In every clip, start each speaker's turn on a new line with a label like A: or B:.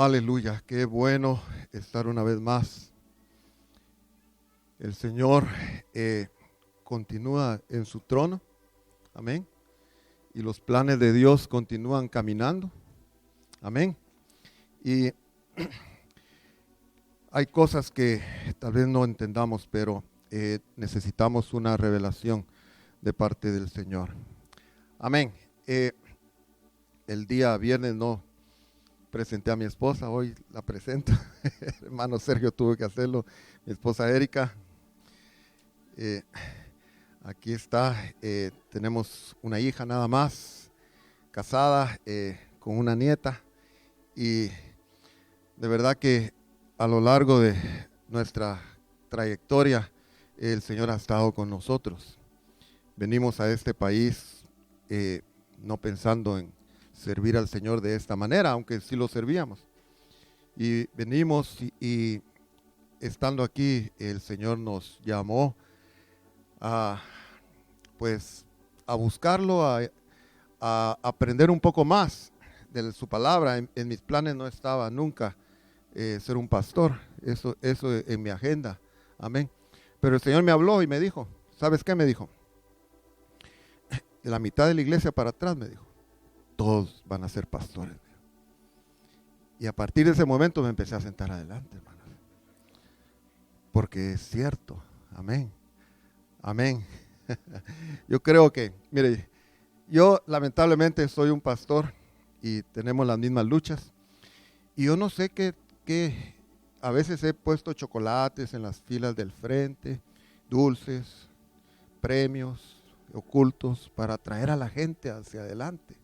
A: Aleluya, qué bueno estar una vez más. El Señor continúa en su trono, amén. Y los planes de Dios continúan caminando, amén. Y hay cosas que tal vez no entendamos, pero necesitamos una revelación de parte del Señor, amén. El día viernes no presenté a mi esposa, hoy la presento. Hermano Sergio tuvo que hacerlo, mi esposa Erika. Aquí está, tenemos una hija nada más, casada, con una nieta, y de verdad que a lo largo de nuestra trayectoria el Señor ha estado con nosotros. Venimos a este país no pensando en servir al Señor de esta manera, aunque sí lo servíamos. Y venimos y estando aquí, el Señor nos llamó a buscarlo, a aprender un poco más de su palabra. En mis planes no estaba nunca ser un pastor, eso en mi agenda, amén. Pero el Señor me habló y me dijo, ¿sabes qué? Me dijo, de la mitad de la iglesia para atrás, me dijo, todos van a ser pastores. Y a partir de ese momento me empecé a sentar adelante, hermanos. Porque es cierto, amén, amén. Yo creo que, mire, yo lamentablemente soy un pastor y tenemos las mismas luchas. Y yo no sé qué a veces he puesto chocolates en las filas del frente, dulces, premios ocultos para atraer a la gente hacia adelante.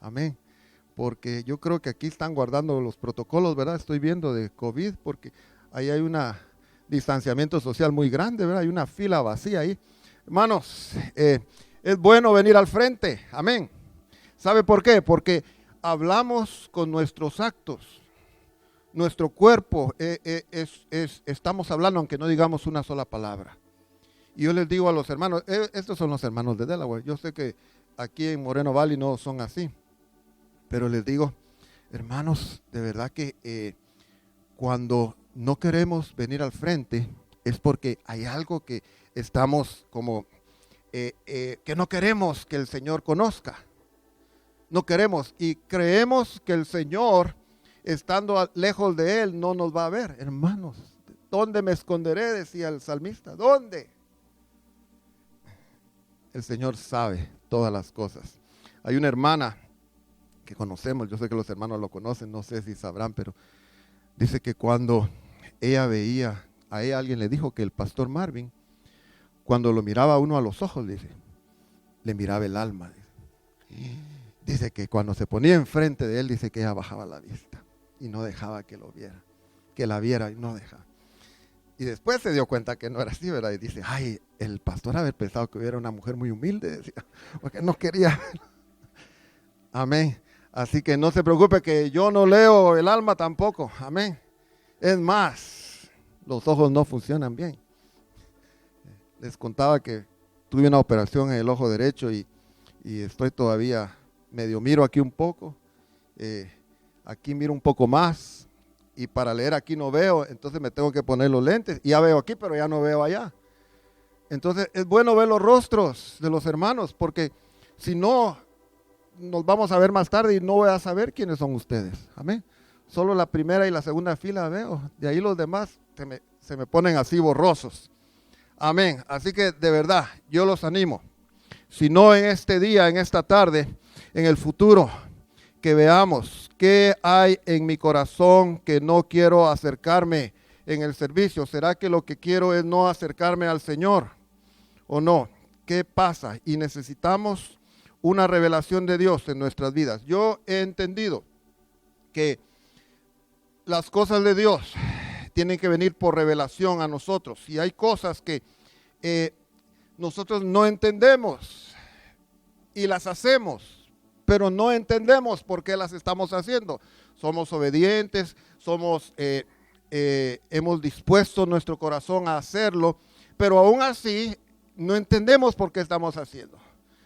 A: Amén. Porque yo creo que aquí están guardando los protocolos, ¿verdad? Estoy viendo de COVID, porque ahí hay un distanciamiento social muy grande, ¿verdad? Hay una fila vacía ahí. Hermanos, es bueno venir al frente. Amén. ¿Sabe por qué? Porque hablamos con nuestros actos. Nuestro cuerpo estamos hablando aunque no digamos una sola palabra. Y yo les digo a los hermanos, estos son los hermanos de Delaware. Yo sé que aquí en Moreno Valley no son así. Pero les digo, hermanos, de verdad que cuando no queremos venir al frente es porque hay algo que estamos como, que no queremos que el Señor conozca. No queremos y creemos que el Señor, estando lejos de Él, no nos va a ver. Hermanos, ¿dónde me esconderé? Decía el salmista. ¿Dónde? El Señor sabe todas las cosas. Hay una hermana que conocemos, yo sé que los hermanos lo conocen, no sé si sabrán, pero dice que cuando ella veía, a ella alguien le dijo que el pastor Marvin, cuando lo miraba a uno a los ojos, dice, le miraba el alma. Dice que cuando se ponía enfrente de él, dice que ella bajaba la vista y no dejaba que lo viera, que la viera y no dejaba. Y después se dio cuenta que no era así, ¿verdad? Y dice, ay, el pastor haber pensado que era una mujer muy humilde, decía, porque no quería. Amén. Así que no se preocupe que yo no leo el alma tampoco. Amén. Es más, los ojos no funcionan bien. Les contaba que tuve una operación en el ojo derecho y estoy todavía, medio miro aquí un poco, aquí miro un poco más y para leer aquí no veo, entonces me tengo que poner los lentes. Ya veo aquí, pero ya no veo allá. Entonces es bueno ver los rostros de los hermanos porque si no, nos vamos a ver más tarde y no voy a saber quiénes son ustedes. Amén. Solo la primera y la segunda fila veo. De ahí los demás se me ponen así borrosos. Amén. Así que de verdad, yo los animo. Si no en este día, en esta tarde, en el futuro, que veamos qué hay en mi corazón que no quiero acercarme en el servicio. ¿Será que lo que quiero es no acercarme al Señor o no? ¿Qué pasa? Y necesitamos una revelación de Dios en nuestras vidas. Yo he entendido que las cosas de Dios tienen que venir por revelación a nosotros. Y hay cosas que nosotros no entendemos y las hacemos, pero no entendemos por qué las estamos haciendo. Somos obedientes, hemos dispuesto nuestro corazón a hacerlo, pero aún así no entendemos por qué estamos haciendo.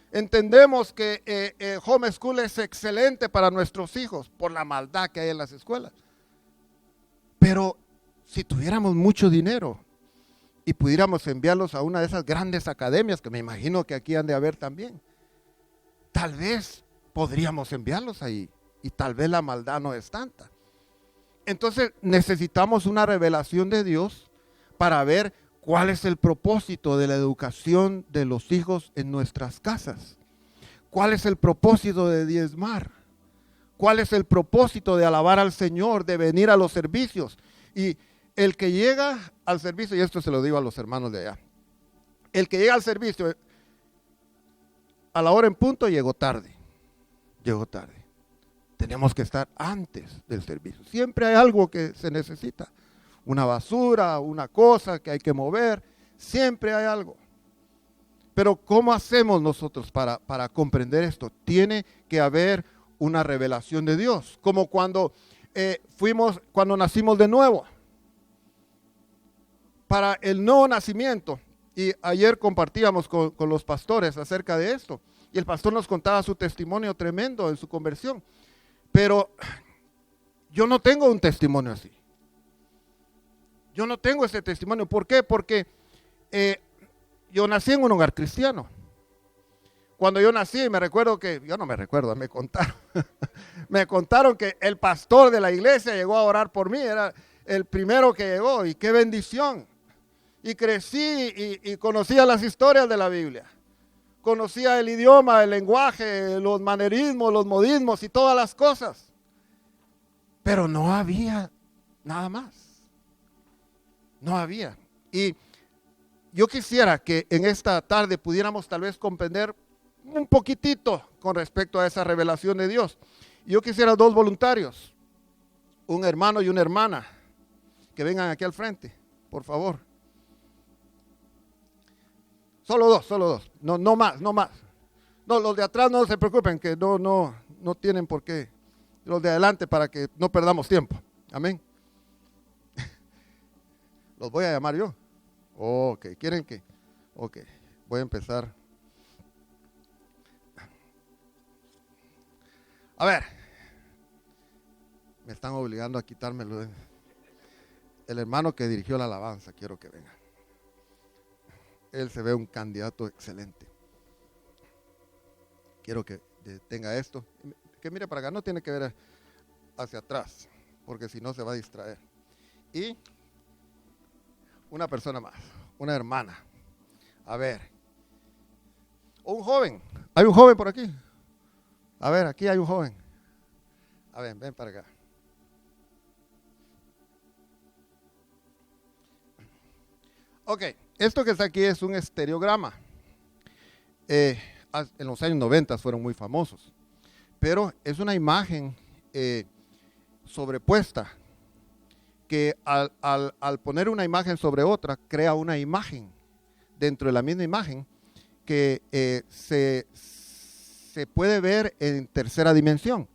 A: Entendemos que home school es excelente para nuestros hijos por la maldad que hay en las escuelas. Pero si tuviéramos mucho dinero y pudiéramos enviarlos a una de esas grandes academias, que me imagino que aquí han de haber también, tal vez podríamos enviarlos ahí y tal vez la maldad no es tanta. Entonces necesitamos una revelación de Dios para ver cuál es el propósito de la educación de los hijos en nuestras casas. ¿Cuál es el propósito de diezmar? ¿Cuál es el propósito de alabar al Señor, de venir a los servicios? Y el que llega al servicio, y esto se lo digo a los hermanos de allá, el que llega al servicio a la hora en punto llegó tarde. Tenemos que estar antes del servicio. Siempre hay algo que se necesita. Una basura, una cosa que hay que mover. Siempre hay algo. Pero ¿cómo hacemos nosotros para comprender esto? Tiene que haber una revelación de Dios. Como cuando cuando nacimos de nuevo. Para el nuevo nacimiento. Y ayer compartíamos con los pastores acerca de esto. Y el pastor nos contaba su testimonio tremendo en su conversión. Pero yo no tengo un testimonio así. Yo no tengo ese testimonio. ¿Por qué? Porque yo nací en un hogar cristiano. Cuando yo nací, me contaron. Me contaron que el pastor de la iglesia llegó a orar por mí. Era el primero que llegó. Y qué bendición. Y crecí y conocía las historias de la Biblia. Conocía el idioma, el lenguaje, los manerismos, los modismos y todas las cosas. Pero no había nada más. No había. Y yo quisiera que en esta tarde pudiéramos tal vez comprender un poquitito con respecto a esa revelación de Dios. Yo quisiera 2 voluntarios, un hermano y una hermana, que vengan aquí al frente, por favor. Solo dos, no más. No, los de atrás no se preocupen, que no tienen por qué. Los de adelante para que no perdamos tiempo. Amén. Los voy a llamar yo. Ok, ¿quieren que? Ok, voy a empezar. A ver, me están obligando a quitármelo. El hermano que dirigió la alabanza, quiero que venga. Él se ve un candidato excelente. Quiero que tenga esto. Que mire para acá, no tiene que ver hacia atrás, porque si no se va a distraer. Y una persona más, una hermana. A ver. O un joven. ¿Hay un joven por aquí? A ver, aquí hay un joven. A ver, ven para acá. Ok, esto que está aquí es un estereograma. En los años 90 fueron muy famosos. Pero es una imagen sobrepuesta que al poner una imagen sobre otra, crea una imagen dentro de la misma imagen que se puede ver en tercera dimensión.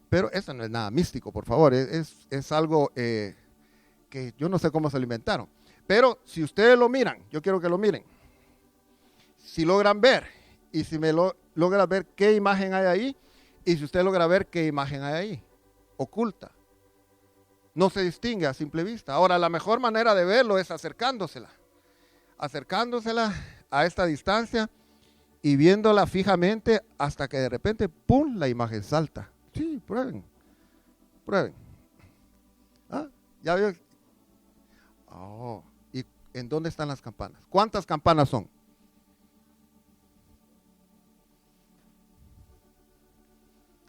A: Pero eso no es nada místico, por favor. Es algo que yo no sé cómo se lo inventaron. Pero si ustedes lo miran, yo quiero que lo miren. Si logran ver, y si me logran ver qué imagen hay ahí, y si usted logra ver qué imagen hay ahí, oculta. No se distingue a simple vista. Ahora, la mejor manera de verlo es acercándosela a esta distancia y viéndola fijamente hasta que de repente, ¡pum!, la imagen salta. Sí, prueben. ¿Ah? ¿Ya vio? Oh, ¿y en dónde están las campanas? ¿Cuántas campanas son?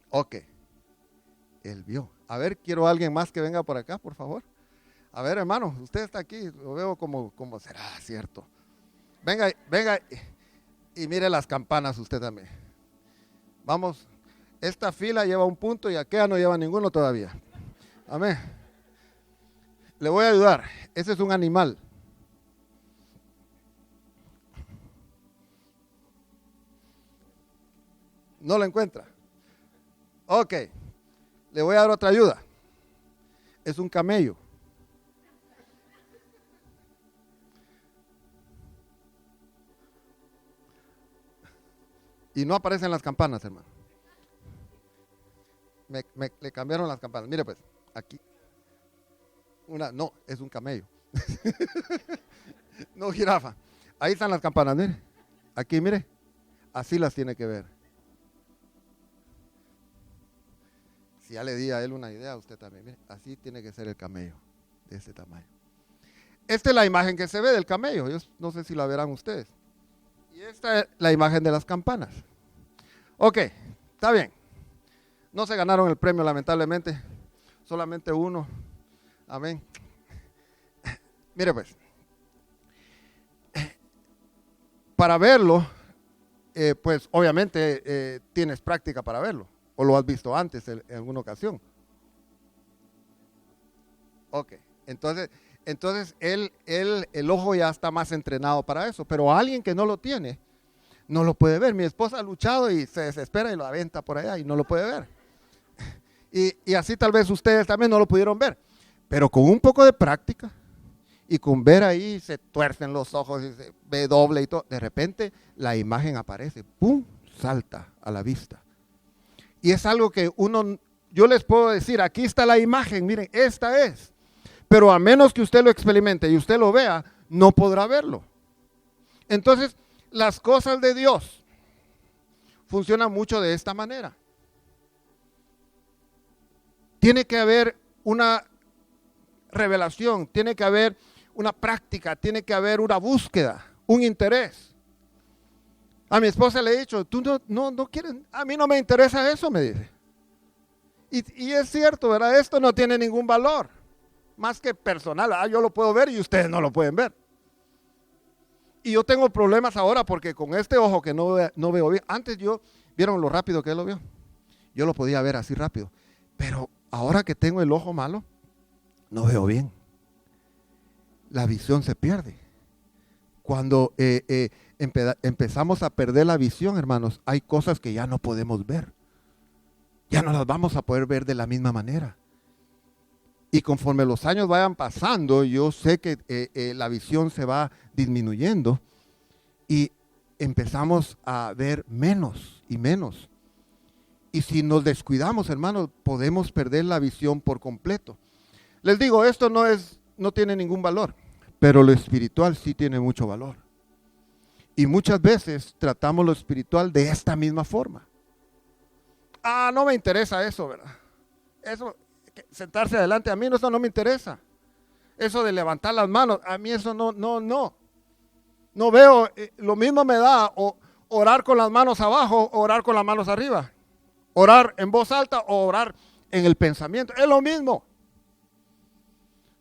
A: Ok, él vio. A ver, quiero a alguien más que venga por acá, por favor. A ver, hermano, usted está aquí, lo veo como será, cierto. Venga y mire las campanas usted también. Vamos, esta fila lleva un punto y aquella no lleva ninguno todavía. Amén. Le voy a ayudar. Ese es un animal. ¿No lo encuentra? Ok. Le voy a dar otra ayuda. Es un camello. Y no aparecen las campanas, hermano. Le cambiaron las campanas. Mire pues, aquí. No, es un camello. No jirafa. Ahí están las campanas, mire. Aquí, mire. Así las tiene que ver. Si ya le di a él una idea, usted también, mire. Así tiene que ser el camello, de ese tamaño. Esta es la imagen que se ve del camello. Yo no sé si la verán ustedes. Y esta es la imagen de las campanas. Ok, está bien. No se ganaron el premio, lamentablemente. Solamente uno. Amén. Mire pues. Para verlo, pues obviamente tienes práctica para verlo. O lo has visto antes en alguna ocasión. Ok, entonces el ojo ya está más entrenado para eso. Pero alguien que no lo tiene, no lo puede ver. Mi esposa ha luchado y se desespera y lo aventa por allá y no lo puede ver. Y así tal vez ustedes también no lo pudieron ver. Pero con un poco de práctica y con ver ahí se tuercen los ojos y se ve doble y todo. De repente la imagen aparece, ¡pum!, salta a la vista. Y es algo que yo les puedo decir, aquí está la imagen, miren, esta es. Pero a menos que usted lo experimente y usted lo vea, no podrá verlo. Entonces, las cosas de Dios funcionan mucho de esta manera. Tiene que haber una revelación, tiene que haber una práctica, tiene que haber una búsqueda, un interés. A mi esposa le he dicho, tú no quieres, a mí no me interesa eso, me dice. Y es cierto, ¿verdad? Esto no tiene ningún valor, más que personal. Yo lo puedo ver y ustedes no lo pueden ver. Y yo tengo problemas ahora porque con este ojo que no veo bien, antes ¿vieron lo rápido que él lo vio? Yo lo podía ver así rápido, pero ahora que tengo el ojo malo, no veo bien. La visión se pierde. Cuando empezamos a perder la visión, hermanos, hay cosas que ya no podemos ver. Ya no las vamos a poder ver de la misma manera. Y conforme los años vayan pasando, yo sé que la visión se va disminuyendo y empezamos a ver menos y menos. Y si nos descuidamos, hermanos, podemos perder la visión por completo. Les digo, esto no tiene ningún valor, pero lo espiritual sí tiene mucho valor. Y muchas veces tratamos lo espiritual de esta misma forma. No me interesa eso, ¿verdad? Eso, sentarse adelante, a mí eso no me interesa. Eso de levantar las manos, a mí eso no. No veo, lo mismo me da orar con las manos abajo o orar con las manos arriba. Orar en voz alta o orar en el pensamiento, es lo mismo.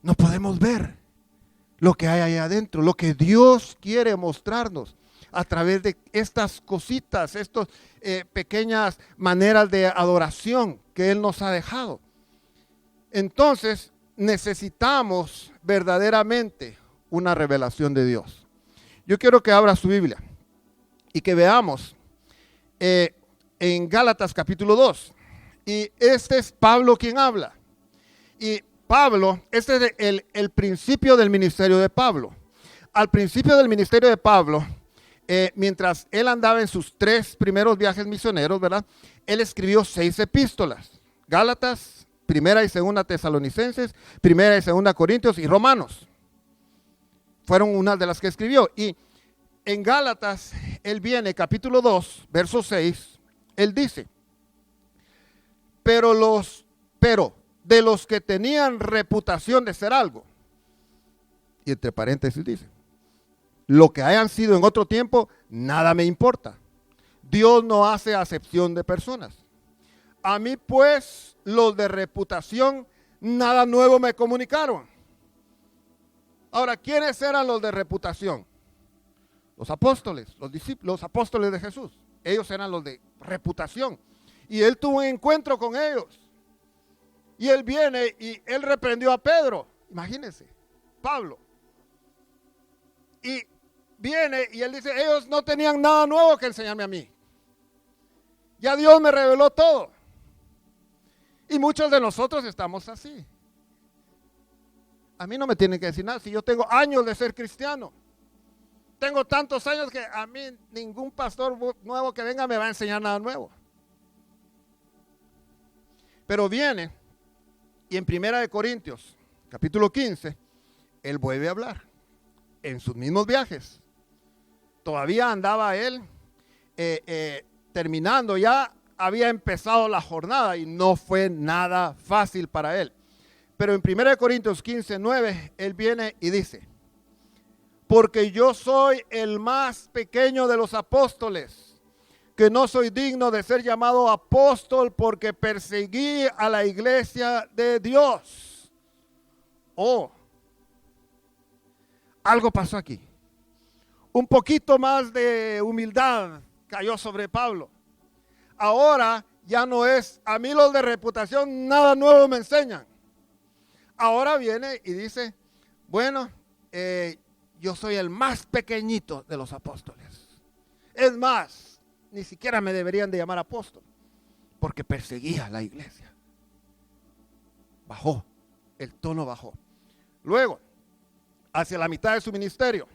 A: No podemos ver lo que hay ahí adentro, lo que Dios quiere mostrarnos a través de estas cositas, estas pequeñas maneras de adoración que Él nos ha dejado. Entonces necesitamos verdaderamente una revelación de Dios. Yo quiero que abra su Biblia y que veamos en Gálatas capítulo 2. Y este es Pablo quien habla. Y Pablo, este es el principio del ministerio de Pablo. Al principio del ministerio de Pablo, mientras él andaba en sus 3 primeros viajes misioneros, ¿verdad? Él escribió 6 epístolas. Gálatas, Primera y Segunda Tesalonicenses, Primera y Segunda Corintios y Romanos. Fueron unas de las que escribió. Y en Gálatas, él viene, capítulo 2, verso 6, él dice, pero de los que tenían reputación de ser algo, y entre paréntesis dice, lo que hayan sido en otro tiempo, nada me importa. Dios no hace acepción de personas. A mí pues, los de reputación, nada nuevo me comunicaron. Ahora, ¿quiénes eran los de reputación? Los apóstoles, los discípulos, los apóstoles de Jesús. Ellos eran los de reputación. Y él tuvo un encuentro con ellos. Y él viene y él reprendió a Pedro. Imagínense, Pablo. Y viene y él dice, ellos no tenían nada nuevo que enseñarme a mí. Ya Dios me reveló todo. Y muchos de nosotros estamos así. A mí no me tienen que decir nada. Si yo tengo años de ser cristiano. Tengo tantos años que a mí ningún pastor nuevo que venga me va a enseñar nada nuevo. Pero viene y en Primera de Corintios, capítulo 15, él vuelve a hablar en sus mismos viajes. Todavía andaba él terminando, ya había empezado la jornada y no fue nada fácil para él. Pero en 1 Corintios 15, 9, él viene y dice: porque yo soy el más pequeño de los apóstoles, que no soy digno de ser llamado apóstol porque perseguí a la iglesia de Dios. Oh, algo pasó aquí. Un poquito más de humildad cayó sobre Pablo. Ahora ya no es, a mí los de reputación nada nuevo me enseñan. Ahora viene y dice, bueno, yo soy el más pequeñito de los apóstoles. Es más, ni siquiera me deberían de llamar apóstol, porque perseguía a la iglesia. Bajó, el tono bajó. Luego, hacia la mitad de su ministerio,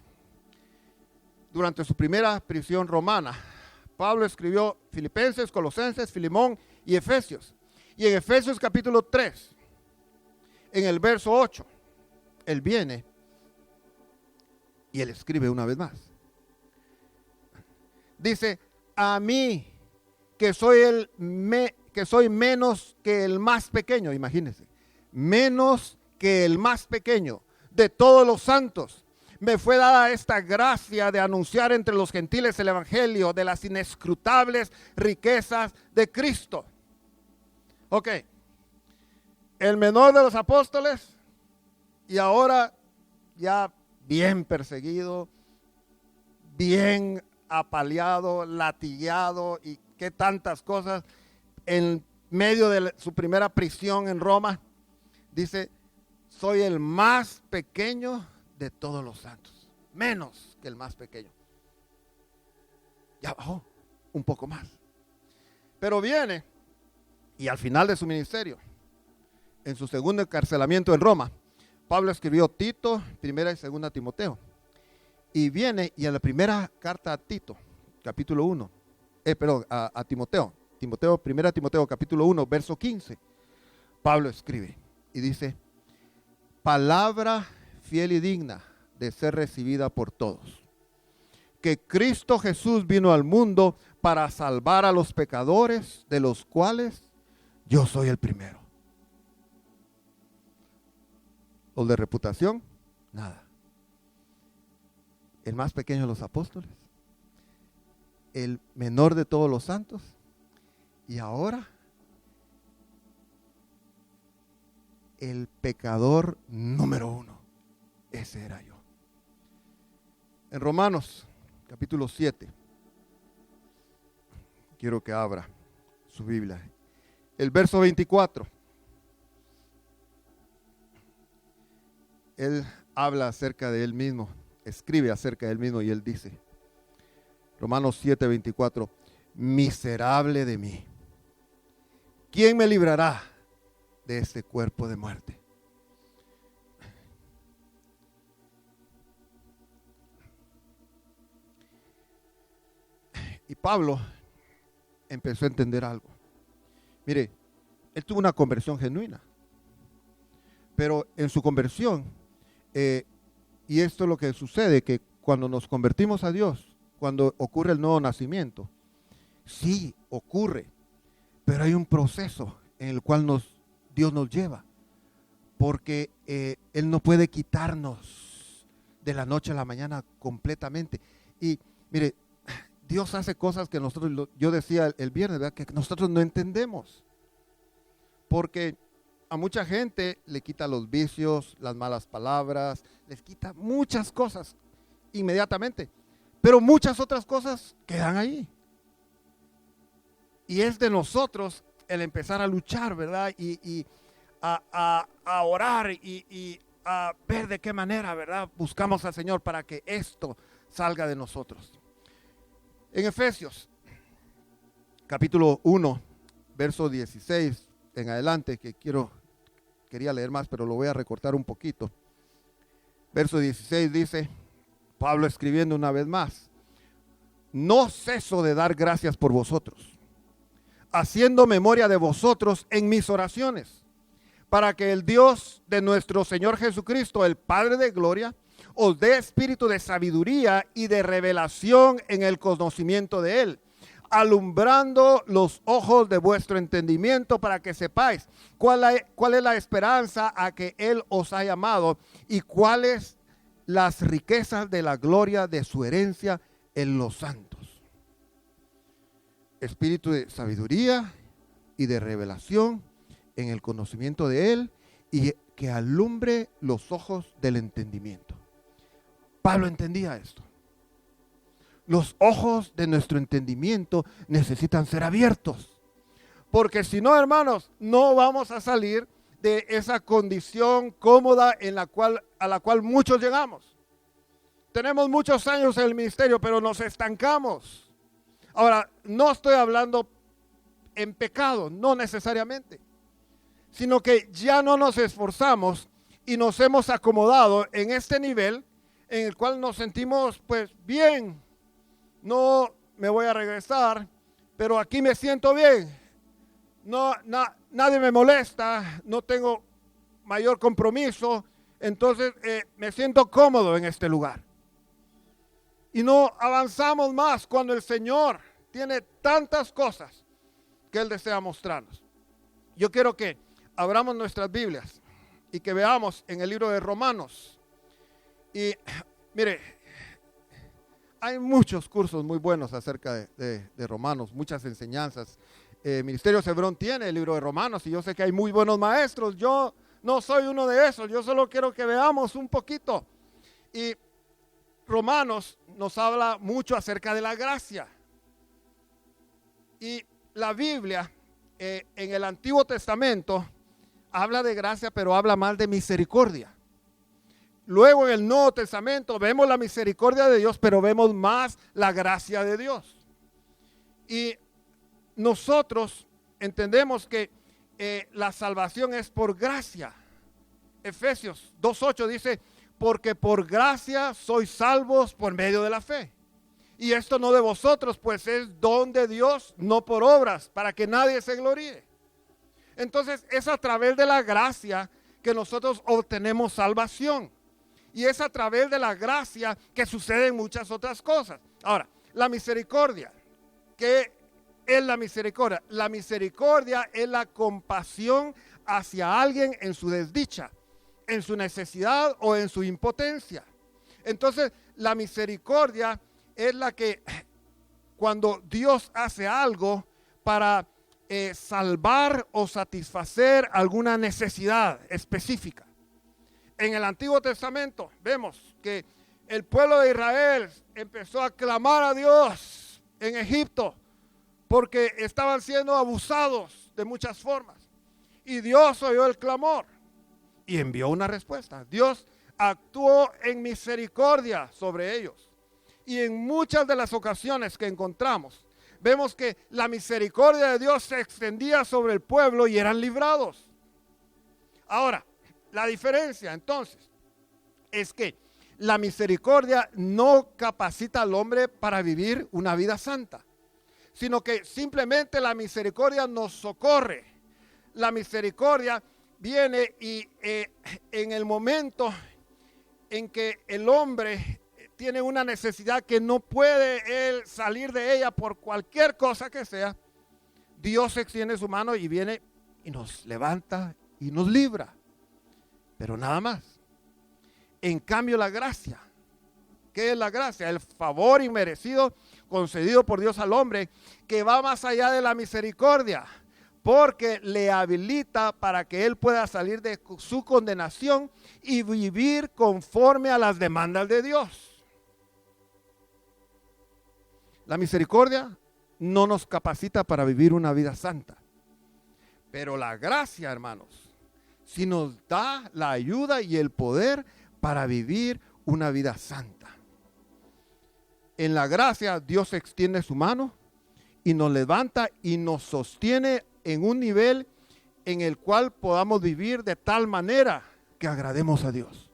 A: durante su primera prisión romana, Pablo escribió Filipenses, Colosenses, Filemón y Efesios. Y en Efesios capítulo 3, en el verso 8, él viene y él escribe una vez más. Dice, a mí que soy menos que el más pequeño, imagínense, menos que el más pequeño de todos los santos, me fue dada esta gracia de anunciar entre los gentiles el evangelio de las inescrutables riquezas de Cristo. Ok, el menor de los apóstoles y ahora ya bien perseguido, bien apaleado, latigueado y qué tantas cosas en medio de su primera prisión en Roma. Dice, soy el más pequeño de todos los santos, menos que el más pequeño. Ya bajó un poco más. Pero viene y al final de su ministerio, en su segundo encarcelamiento en Roma, Pablo escribió Tito, primera y segunda Timoteo. Y viene y en la primera carta a Tito, capítulo 1, a Timoteo, primera Timoteo, capítulo 1, verso 15, Pablo escribe y dice, palabra fiel y digna de ser recibida por todos, que Cristo Jesús vino al mundo para salvar a los pecadores, de los cuales yo soy el primero. Los de reputación, nada. El más pequeño de los apóstoles, el menor de todos los santos, y ahora el pecador número 1. Ese era yo. En Romanos, capítulo 7, quiero que abra su Biblia. El verso 24. Él habla acerca de él mismo, escribe acerca de él mismo y él dice, Romanos 7, 24, miserable de mí, ¿quién me librará de este cuerpo de muerte? Y Pablo empezó a entender algo. Mire, él tuvo una conversión genuina, pero en su conversión, y esto es lo que sucede, que cuando nos convertimos a Dios, cuando ocurre el nuevo nacimiento, sí ocurre, pero hay un proceso en el cual Dios nos lleva, porque Él no puede quitarnos de la noche a la mañana completamente. Y mire, Dios hace cosas que nosotros, yo decía el viernes, ¿verdad?, que nosotros no entendemos. Porque a mucha gente le quita los vicios, las malas palabras, les quita muchas cosas inmediatamente. Pero muchas otras cosas quedan ahí. Y es de nosotros el empezar a luchar, ¿verdad? Y a orar y a ver de qué manera, ¿verdad?, buscamos al Señor para que esto salga de nosotros. En Efesios, capítulo 1, verso 16 en adelante, que quería leer más, pero lo voy a recortar un poquito. Verso 16 dice, Pablo escribiendo una vez más, no ceso de dar gracias por vosotros, haciendo memoria de vosotros en mis oraciones, para que el Dios de nuestro Señor Jesucristo, el Padre de gloria, os dé espíritu de sabiduría y de revelación en el conocimiento de Él, alumbrando los ojos de vuestro entendimiento para que sepáis cuál es la esperanza a que Él os ha llamado y cuáles las riquezas de la gloria de su herencia en los santos. Espíritu de sabiduría y de revelación en el conocimiento de Él y que alumbre los ojos del entendimiento. Pablo entendía esto. Los ojos de nuestro entendimiento necesitan ser abiertos, porque si no, hermanos, no vamos a salir de esa condición cómoda a la cual muchos llegamos. Tenemos muchos años en el ministerio, pero nos estancamos. Ahora, no estoy hablando en pecado, no necesariamente, sino que ya no nos esforzamos y nos hemos acomodado en este nivel en el cual nos sentimos pues bien. No me voy a regresar, pero aquí me siento bien. Nadie me molesta, no tengo mayor compromiso, entonces me siento cómodo en este lugar. Y no avanzamos más cuando el Señor tiene tantas cosas que Él desea mostrarnos. Yo quiero que abramos nuestras Biblias y que veamos en el libro de Romanos. Y mire, hay muchos cursos muy buenos acerca de Romanos, muchas enseñanzas. Ministerio Cebrón tiene el libro de Romanos y yo sé que hay muy buenos maestros. Yo no soy uno de esos, yo solo quiero que veamos un poquito. Y Romanos nos habla mucho acerca de la gracia. Y la Biblia en el Antiguo Testamento habla de gracia, pero habla más de misericordia. Luego en el Nuevo Testamento vemos la misericordia de Dios, pero vemos más la gracia de Dios. Y nosotros entendemos que la salvación es por gracia. Efesios 2:8 dice, porque por gracia sois salvos por medio de la fe. Y esto no de vosotros, pues es don de Dios, no por obras, para que nadie se gloríe. Entonces es a través de la gracia que nosotros obtenemos salvación. Y es a través de la gracia que suceden muchas otras cosas. Ahora, la misericordia. ¿Qué es la misericordia? La misericordia es la compasión hacia alguien en su desdicha, en su necesidad o en su impotencia. Entonces, la misericordia es la que cuando Dios hace algo para salvar o satisfacer alguna necesidad específica. En el Antiguo Testamento vemos que el pueblo de Israel empezó a clamar a Dios en Egipto porque estaban siendo abusados de muchas formas. Y Dios oyó el clamor y envió una respuesta. Dios actuó en misericordia sobre ellos. Y en muchas de las ocasiones que encontramos, vemos que la misericordia de Dios se extendía sobre el pueblo y eran librados. Ahora, la diferencia entonces es que la misericordia no capacita al hombre para vivir una vida santa, sino que simplemente la misericordia nos socorre. La misericordia viene y en el momento en que el hombre tiene una necesidad que no puede él salir de ella por cualquier cosa que sea, Dios extiende su mano y viene y nos levanta y nos libra. Pero nada más. En cambio la gracia, ¿qué es la gracia? El favor inmerecido concedido por Dios al hombre, que va más allá de la misericordia, porque le habilita para que él pueda salir de su condenación y vivir conforme a las demandas de Dios. La misericordia no nos capacita para vivir una vida santa, pero la gracia, hermanos, si nos da la ayuda y el poder para vivir una vida santa. En la gracia Dios extiende su mano y nos levanta y nos sostiene en un nivel en el cual podamos vivir de tal manera que agrademos a Dios.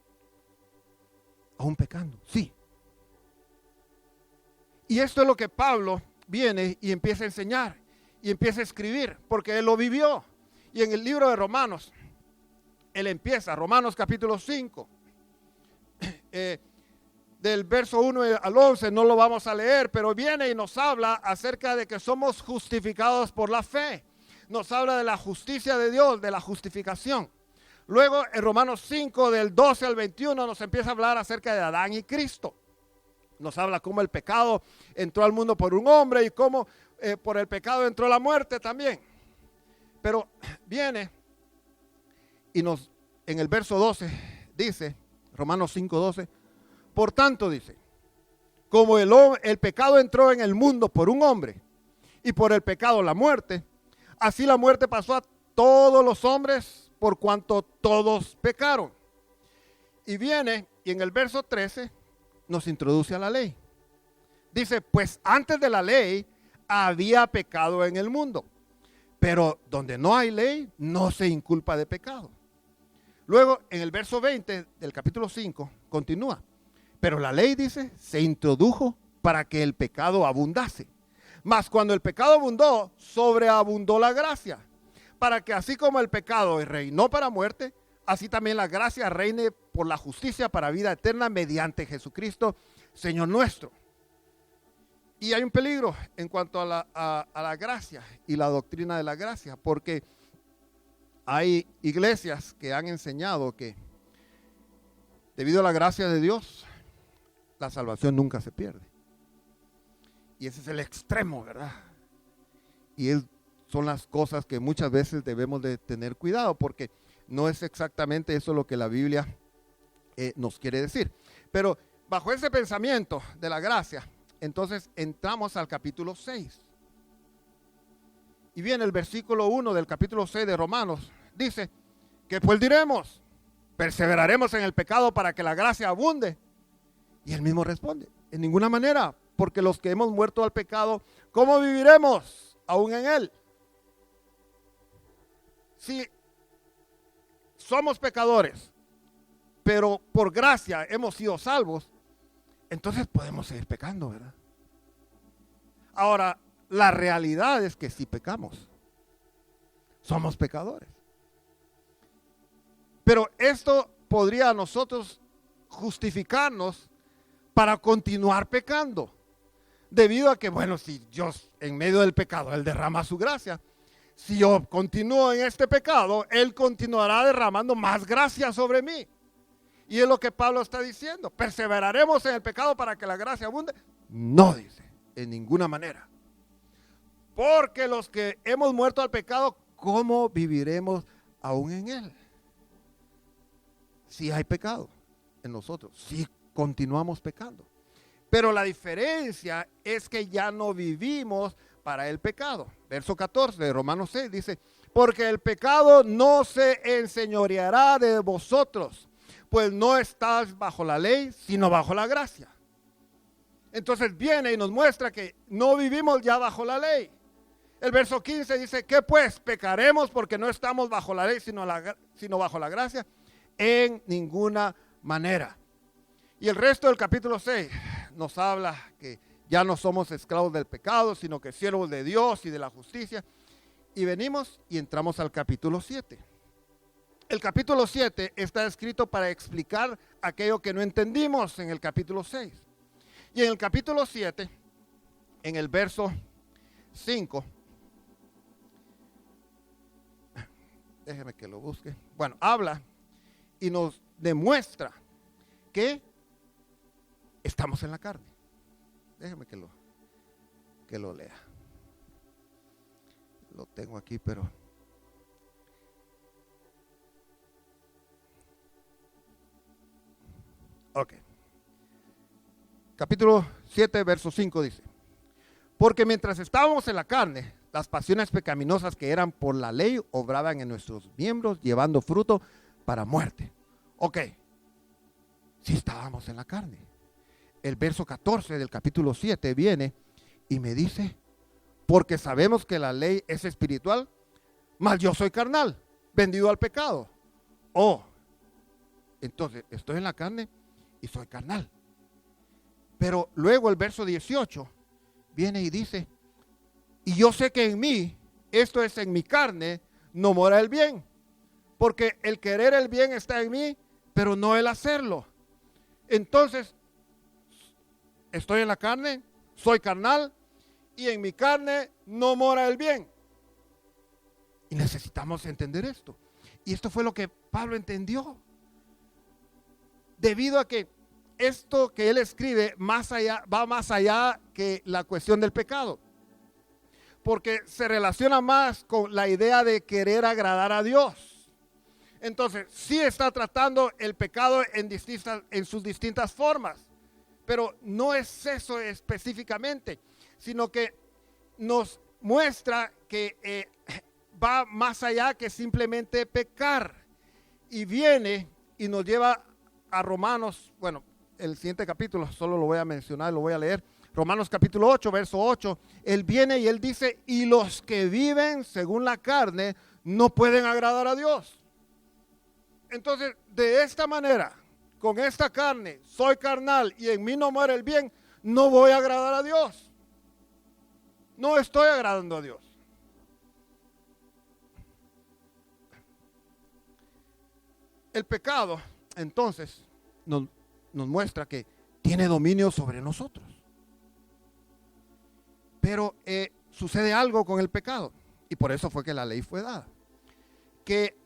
A: Aún pecando, sí. Y esto es lo que Pablo viene y empieza a enseñar y empieza a escribir, porque él lo vivió. Y en el libro de Romanos, él empieza, Romanos capítulo 5, del verso 1 al 11, no lo vamos a leer, pero viene y nos habla acerca de que somos justificados por la fe. Nos habla de la justicia de Dios, de la justificación. Luego en Romanos 5, del 12 al 21, nos empieza a hablar acerca de Adán y Cristo. Nos habla cómo el pecado entró al mundo por un hombre y cómo por el pecado entró la muerte también. Pero viene y en el verso 12 dice, Romanos 5, 12, por tanto dice, como el pecado entró en el mundo por un hombre y por el pecado la muerte, así la muerte pasó a todos los hombres por cuanto todos pecaron. Y viene y en el verso 13 nos introduce a la ley. Dice, pues antes de la ley había pecado en el mundo, pero donde no hay ley no se inculpa de pecado. Luego en el verso 20 del capítulo 5 continúa, pero la ley, dice, se introdujo para que el pecado abundase. Mas cuando el pecado abundó, sobreabundó la gracia, para que así como el pecado reinó para muerte, así también la gracia reine por la justicia para vida eterna mediante Jesucristo, Señor nuestro. Y hay un peligro en cuanto a la gracia y la doctrina de la gracia, porque hay iglesias que han enseñado que debido a la gracia de Dios, la salvación nunca se pierde. Y ese es el extremo, ¿verdad? Y son las cosas que muchas veces debemos de tener cuidado, porque no es exactamente eso lo que la Biblia nos quiere decir. Pero bajo ese pensamiento de la gracia, entonces entramos al capítulo 6. Y viene el versículo 1 del capítulo 6 de Romanos. Dice, ¿qué pues diremos? ¿Perseveraremos en el pecado para que la gracia abunde? Y él mismo responde, en ninguna manera, porque los que hemos muerto al pecado, ¿cómo viviremos aún en él? Si somos pecadores, pero por gracia hemos sido salvos, entonces podemos seguir pecando, ¿verdad? Ahora, la realidad es que si pecamos, somos pecadores. Pero esto podría a nosotros justificarnos para continuar pecando. Debido a que, bueno, si Dios en medio del pecado, Él derrama su gracia. Si yo continúo en este pecado, Él continuará derramando más gracia sobre mí. Y es lo que Pablo está diciendo. ¿Perseveraremos en el pecado para que la gracia abunde? No, dice, en ninguna manera. Porque los que hemos muerto al pecado, ¿cómo viviremos aún en él? Si hay pecado en nosotros, si continuamos pecando. Pero la diferencia es que ya no vivimos para el pecado. Verso 14 de Romanos 6 dice, porque el pecado no se enseñoreará de vosotros, pues no estás bajo la ley, sino bajo la gracia. Entonces viene y nos muestra que no vivimos ya bajo la ley. El verso 15 dice, ¿qué pues? ¿Pecaremos porque no estamos bajo la ley, sino bajo la gracia? En ninguna manera. Y el resto del capítulo 6 nos habla que ya no somos esclavos del pecado, sino que siervos de Dios y de la justicia. Y venimos y entramos al capítulo 7. El capítulo 7 está escrito para explicar aquello que no entendimos en el capítulo 6. Y en el capítulo 7, en el verso 5, déjeme que lo busque. Bueno, habla y nos demuestra que estamos en la carne. Déjeme que lo lea. Lo tengo aquí, pero ok. Capítulo 7, verso 5 dice, porque mientras estábamos en la carne, las pasiones pecaminosas que eran por la ley obraban en nuestros miembros, llevando fruto para muerte. Ok, si estábamos en la carne. El verso 14 del capítulo 7 viene y me dice, porque sabemos que la ley es espiritual, mas yo soy carnal, vendido al pecado. Oh, entonces estoy en la carne y soy carnal. Pero luego el verso 18 viene y dice, y yo sé que en mí, esto es en mi carne, no mora el bien. Porque el querer el bien está en mí, pero no el hacerlo. Entonces, estoy en la carne, soy carnal, y en mi carne no mora el bien. Y necesitamos entender esto. Y esto fue lo que Pablo entendió. Debido a que esto que él escribe va más allá que la cuestión del pecado. Porque se relaciona más con la idea de querer agradar a Dios. Entonces, sí está tratando el pecado en sus distintas formas. Pero no es eso específicamente, sino que nos muestra que va más allá que simplemente pecar, y viene y nos lleva a Romanos. Bueno, el siguiente capítulo solo lo voy a mencionar, lo voy a leer. Romanos capítulo 8, verso 8. Él viene y él dice: y los que viven según la carne no pueden agradar a Dios. Entonces, de esta manera, con esta carne, soy carnal y en mí no muere el bien, no voy a agradar a Dios. No estoy agradando a Dios. El pecado, entonces, nos muestra que tiene dominio sobre nosotros. Pero sucede algo con el pecado, y por eso fue que la ley fue dada. Que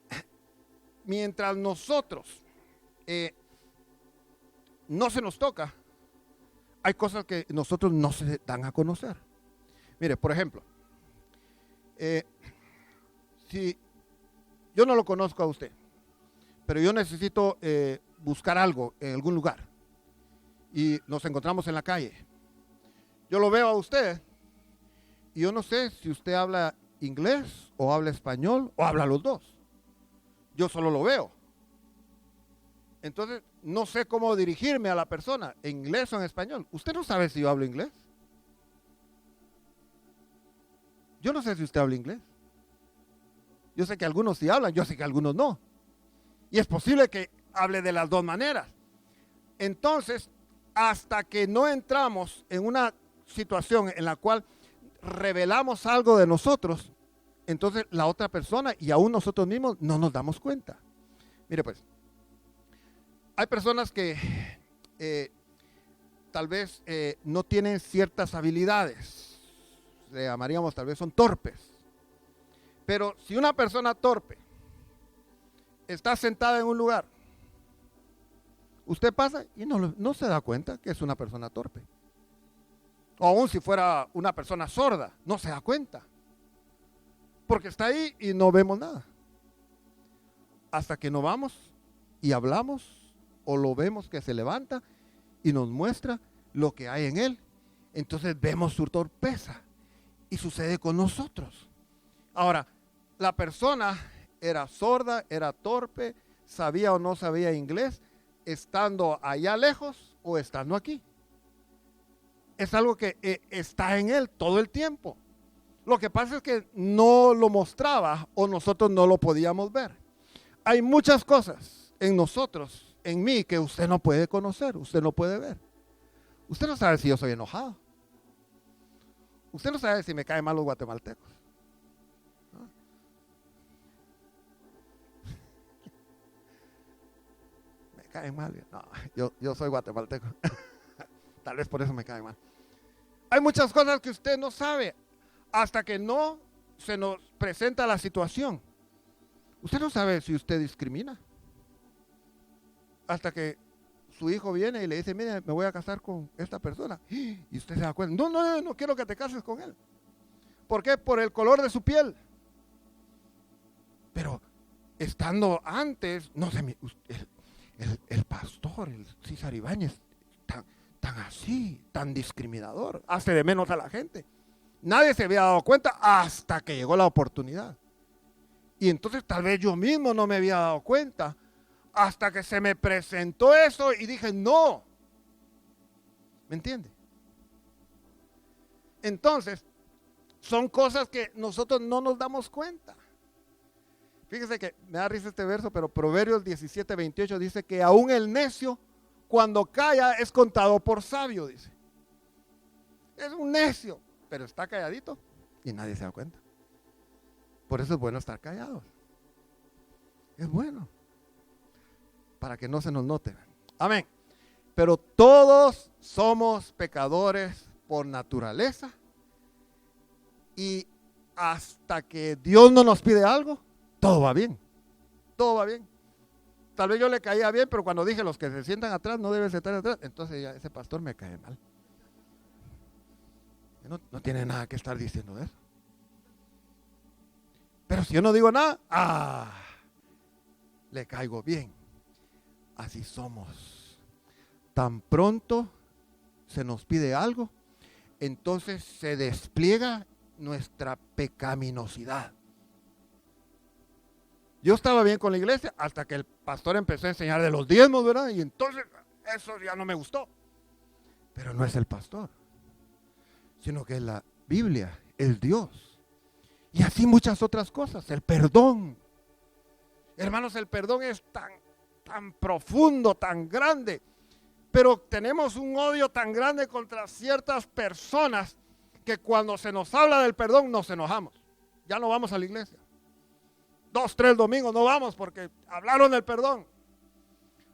A: mientras nosotros no se nos toca, hay cosas que nosotros no se dan a conocer. Mire, por ejemplo, si yo no lo conozco a usted, pero yo necesito buscar algo en algún lugar y nos encontramos en la calle, yo lo veo a usted y yo no sé si usted habla inglés o habla español o habla los dos. Yo solo lo veo. Entonces no sé cómo dirigirme a la persona, en inglés o en español. Usted no sabe si yo hablo inglés. Yo no sé si usted habla inglés. Yo sé que algunos sí hablan, yo sé que algunos no. Y es posible que hable de las dos maneras. Entonces, hasta que no entramos en una situación en la cual revelamos algo de nosotros, entonces la otra persona y aún nosotros mismos no nos damos cuenta. Mire pues, hay personas que tal vez no tienen ciertas habilidades, le llamaríamos, tal vez son torpes. Pero si una persona torpe está sentada en un lugar, usted pasa y no se da cuenta que es una persona torpe. O aún si fuera una persona sorda, no se da cuenta. Porque está ahí y no vemos nada. Hasta que no vamos y hablamos o lo vemos que se levanta y nos muestra lo que hay en él. Entonces vemos su torpeza y sucede con nosotros. Ahora, la persona era sorda, era torpe, sabía o no sabía inglés, estando allá lejos o estando aquí. Es algo que está en él todo el tiempo. Lo que pasa es que no lo mostraba o nosotros no lo podíamos ver. Hay muchas cosas en nosotros, en mí, que usted no puede conocer, usted no puede ver. Usted no sabe si yo soy enojado. Usted no sabe si me caen mal los guatemaltecos. ¿No? Me caen mal. No, yo soy guatemalteco. Tal vez por eso me caen mal. Hay muchas cosas que usted no sabe hasta que no se nos presenta la situación. Usted no sabe si usted discrimina. Hasta que su hijo viene y le dice: mire, me voy a casar con esta persona. Y usted se da cuenta: no quiero que te cases con él. ¿Por qué? Por el color de su piel. Pero estando antes, no sé, el pastor, el César Ibáñez, tan así, tan discriminador, hace de menos a la gente. Nadie se había dado cuenta hasta que llegó la oportunidad. Y entonces tal vez yo mismo no me había dado cuenta hasta que se me presentó eso y dije: no. ¿Me entiende? Entonces, son cosas que nosotros no nos damos cuenta. Fíjese que me da risa este verso, pero Proverbios 17:28 dice que aún el necio, cuando calla, es contado por sabio, dice. Es un necio, pero está calladito y nadie se da cuenta. Por eso es bueno estar callados. Es bueno. Para que no se nos note. Amén. Pero todos somos pecadores por naturaleza. Y hasta que Dios no nos pide algo, todo va bien. Todo va bien. Tal vez yo le caía bien, pero cuando dije los que se sientan atrás no deben sentar atrás, entonces ya ese pastor me cae mal. No tiene nada que estar diciendo eso. Pero si yo no digo nada, le caigo bien. Así somos. Tan pronto se nos pide algo, entonces se despliega nuestra pecaminosidad. Yo estaba bien con la iglesia hasta que el pastor empezó a enseñar de los diezmos, ¿verdad? Y entonces eso ya no me gustó. Pero no es el pastor, sino que es la Biblia, es Dios. Y así muchas otras cosas. El perdón. Hermanos, el perdón es tan profundo, tan grande. Pero tenemos un odio tan grande contra ciertas personas que cuando se nos habla del perdón nos enojamos. Ya no vamos a la iglesia. 2, 3 domingos no vamos porque hablaron del perdón.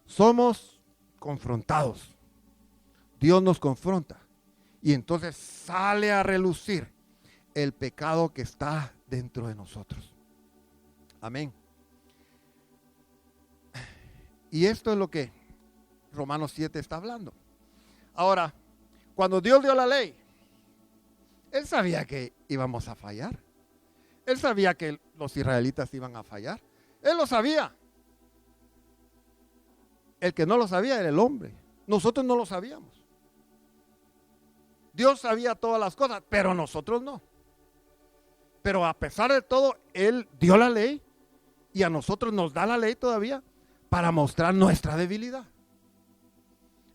A: Somos confrontados. Dios nos confronta. Y entonces sale a relucir el pecado que está dentro de nosotros. Amén. Y esto es lo que Romanos 7 está hablando. Ahora, cuando Dios dio la ley, Él sabía que íbamos a fallar. Él sabía que los israelitas iban a fallar. Él lo sabía. El que no lo sabía era el hombre. Nosotros no lo sabíamos. Dios sabía todas las cosas, pero nosotros no. Pero a pesar de todo, Él dio la ley y a nosotros nos da la ley todavía para mostrar nuestra debilidad.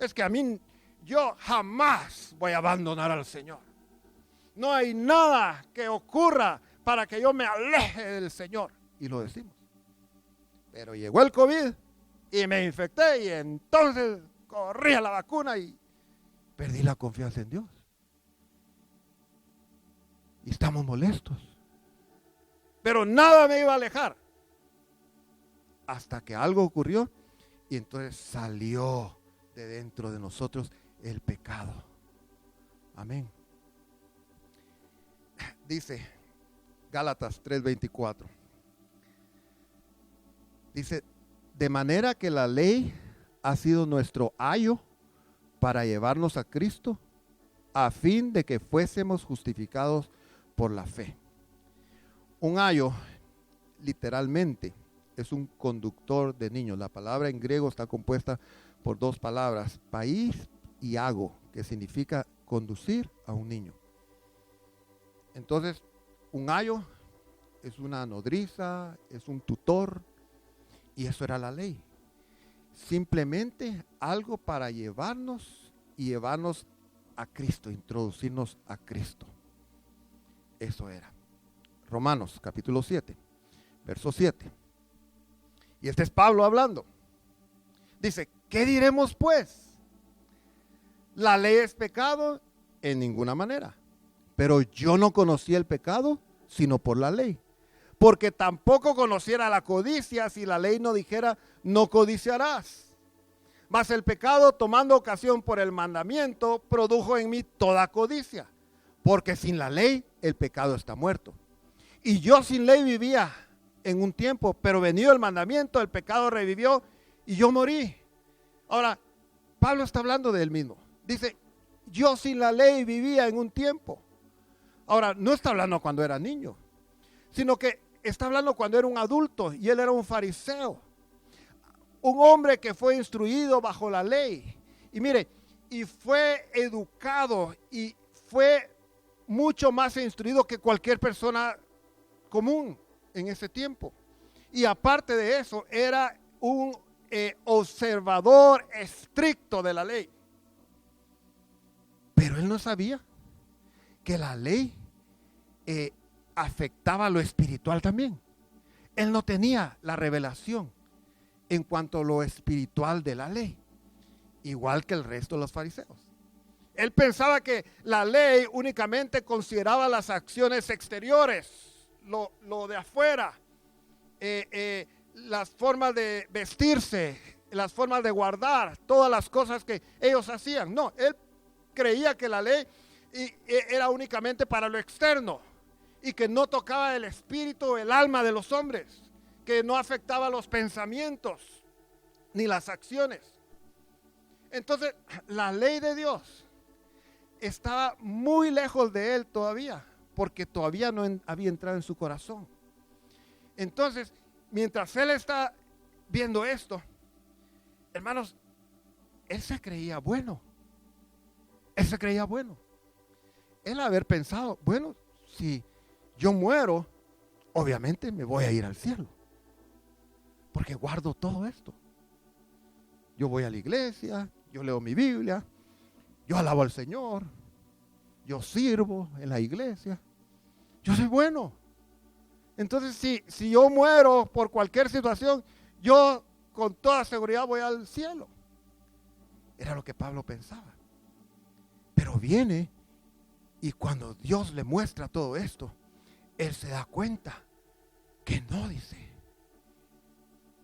A: Es que yo jamás voy a abandonar al Señor. No hay nada que ocurra para que yo me aleje del Señor. Y lo decimos. Pero llegó el COVID y me infecté y entonces corrí a la vacuna y perdí la confianza en Dios. Y estamos molestos. Pero nada me iba a alejar. Hasta que algo ocurrió y entonces salió de dentro de nosotros el pecado. Amén. Dice Gálatas 3:24. Dice, de manera que la ley ha sido nuestro ayo para llevarnos a Cristo, a fin de que fuésemos justificados por la fe. Un ayo, literalmente, es un conductor de niños. La palabra en griego está compuesta por 2 palabras, país y ago, que significa conducir a un niño. Entonces, un ayo es una nodriza, es un tutor, y eso era la ley. Simplemente algo para llevarnos a Cristo, introducirnos a Cristo. Eso era. Romanos capítulo 7, verso 7. Y este es Pablo hablando. Dice, ¿qué diremos pues? ¿La ley es pecado? En ninguna manera. Pero yo no conocí el pecado, sino por la ley. Porque tampoco conociera la codicia si la ley no dijera, no codiciarás. Mas el pecado, tomando ocasión por el mandamiento, produjo en mí toda codicia. Porque sin la ley, el pecado está muerto. Y yo sin ley vivía en un tiempo, pero venido el mandamiento, el pecado revivió y yo morí. Ahora, Pablo está hablando de él mismo. Dice, yo sin la ley vivía en un tiempo. Ahora, no está hablando cuando era niño, sino que está hablando cuando era un adulto y él era un fariseo. Un hombre que fue instruido bajo la ley. Y mire, y fue educado y fue mucho más instruido que cualquier persona común en ese tiempo. Y aparte de eso, era un observador estricto de la ley. Pero él no sabía que la ley afectaba lo espiritual también. Él no tenía la revelación en cuanto a lo espiritual de la ley, igual que el resto de los fariseos. Él pensaba que la ley únicamente consideraba las acciones exteriores, lo de afuera, las formas de vestirse, las formas de guardar, todas las cosas que ellos hacían. No, él creía que la ley era únicamente para lo externo y que no tocaba el espíritu o el alma de los hombres, que no afectaba los pensamientos ni las acciones. Entonces, la ley de Dios estaba muy lejos de él todavía, porque todavía no había entrado en su corazón. Entonces, mientras él está viendo esto, hermanos, él se creía bueno. Él se creía bueno. Él haber pensado, bueno, si yo muero, obviamente me voy a ir al cielo, porque guardo todo esto. Yo voy a la iglesia, yo leo mi Biblia, yo alabo al Señor, yo sirvo en la iglesia, yo soy bueno. Entonces, si yo muero por cualquier situación, yo con toda seguridad voy al cielo. Era lo que Pablo pensaba. Pero viene y cuando Dios le muestra todo esto, él se da cuenta que no, dice.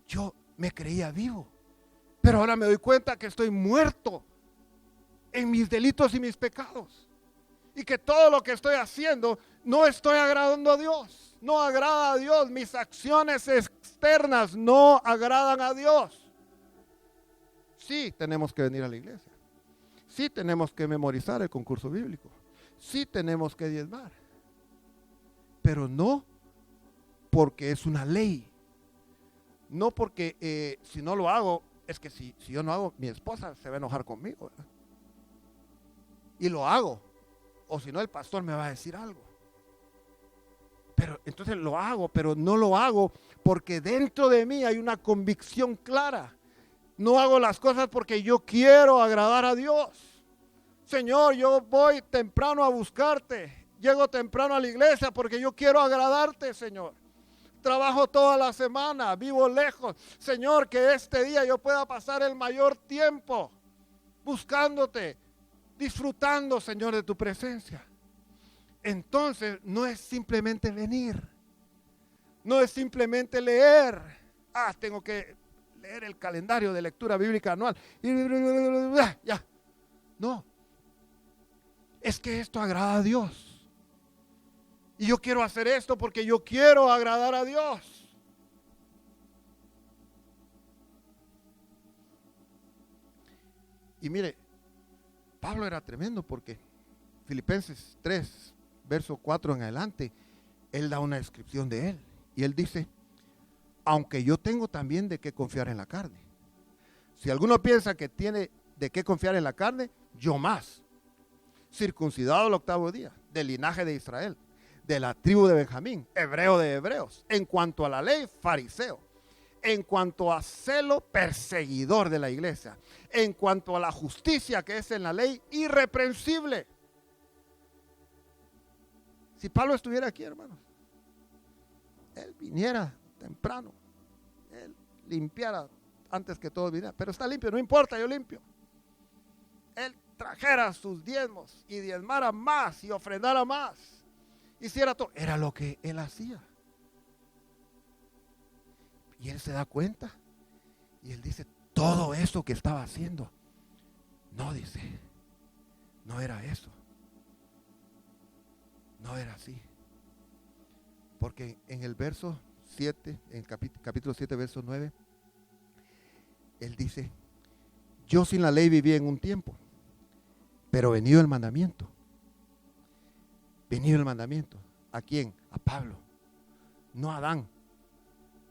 A: Yo me creía vivo, pero ahora me doy cuenta que estoy muerto en mis delitos y mis pecados. Y que todo lo que estoy haciendo no estoy agradando a Dios. No agrada a Dios. Mis acciones externas no agradan a Dios. Sí, tenemos que venir a la iglesia. Sí, tenemos que memorizar el concurso bíblico. Sí, tenemos que diezmar. Pero no porque es una ley. No porque si no lo hago, es que si yo no hago, mi esposa se va a enojar conmigo, ¿verdad? Y lo hago. O si no, el pastor me va a decir algo. Pero entonces lo hago, pero no lo hago porque dentro de mí hay una convicción clara. No hago las cosas porque yo quiero agradar a Dios. Señor, yo voy temprano a buscarte. Llego temprano a la iglesia porque yo quiero agradarte, Señor. Trabajo toda la semana, vivo lejos. Señor, que este día yo pueda pasar el mayor tiempo buscándote, disfrutando, Señor, de tu presencia. Entonces, no es simplemente venir. No es simplemente leer. Tengo que leer el calendario de lectura bíblica anual. Ya. No. Es que esto agrada a Dios. Y yo quiero hacer esto porque yo quiero agradar a Dios. Y mire, Pablo era tremendo porque Filipenses 3, verso 4 en adelante, él da una descripción de él. Y él dice, aunque yo tengo también de qué confiar en la carne. Si alguno piensa que tiene de qué confiar en la carne, yo más. Circuncidado el 8º día, del linaje de Israel, de la tribu de Benjamín, hebreo de hebreos. En cuanto a la ley, fariseo. En cuanto a celo, perseguidor de la iglesia. En cuanto a la justicia que es en la ley, irreprensible. Si Pablo estuviera aquí, hermanos, él viniera temprano, él limpiara antes que todos vinieran, pero está limpio, no importa, yo limpio. Él trajera sus diezmos y diezmara más y ofrendara más, hiciera todo, era lo que él hacía. Y él se da cuenta y él dice, todo eso que estaba haciendo, no, dice, no era eso. No era así. Porque en el verso 7, en el capítulo 7, verso 9, él dice, yo sin la ley vivía en un tiempo, pero venido el mandamiento. Venido el mandamiento. ¿A quién? A Pablo. No a Adán,